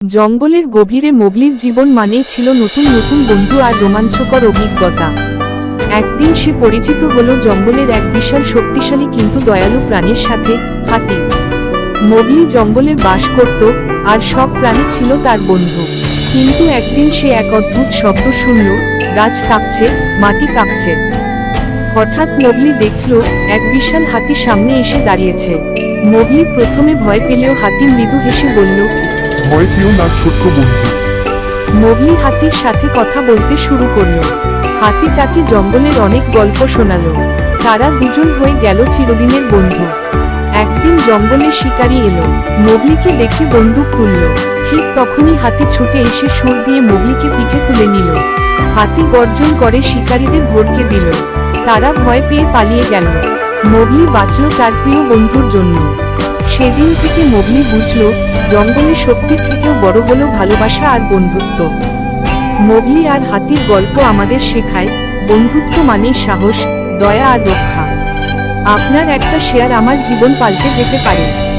জঙ্গলের গভীরে মোগলির জীবন মানেই ছিল নতুন নতুন বন্ধু আর রোমাঞ্চকর অভিজ্ঞতা। একদিন সে পরিচিত হলো জঙ্গলের এক বিশাল শক্তিশালী কিন্তু দয়ালু প্রাণীর সাথে, হাতি। মোগলি জঙ্গলে বাস করত, আর সব প্রাণী ছিল তার বন্ধু। কিন্তু একদিন সে এক অদ্ভুত শব্দ শুনল, গাছ কাঁপছে, মাটি কাঁপছে। হঠাৎ মোগলি দেখল, এক বিশাল হাতি সামনে এসে দাঁড়িয়েছে। মোগলি প্রথমে ভয় পেলেও হাতি মৃদু হেসে বলল, ভয় পেও না ছোট্ট বন্ধু। মোগলি হাতির সাথে কথা বলতে শুরু করলো। হাতি তাকে জঙ্গলের অনেক গল্প শোনালো। তারা দুজন হয়ে গেল চিরদিনের বন্ধু। একদিন জঙ্গলে শিকারি এলো, মোগলিকে দেখে বন্দুক তুলল। ঠিক তখনই হাতি ছুটে এসে সুর দিয়ে মোগলিকে পিঠে তুলে নিল। হাতি গর্জন করে শিকারীদের ভড়কে দিল। তারা ভয় পেয়ে পালিয়ে গেল। মোগলি বাঁচল তার প্রিয় বন্ধুর জন্য। সেদিন থেকে মোগলি বুঝল, জঙ্গলের শক্তির থেকেও বড় হলো ভালোবাসা আর বন্ধুত্ব। মোগলি আর হাতির গল্প আমাদের শেখায়, বন্ধুত্ব মানেই সাহস, দয়া আর রক্ষা। আপনার একটা শেয়ার আমার জীবন পাল্টে যেতে পারে।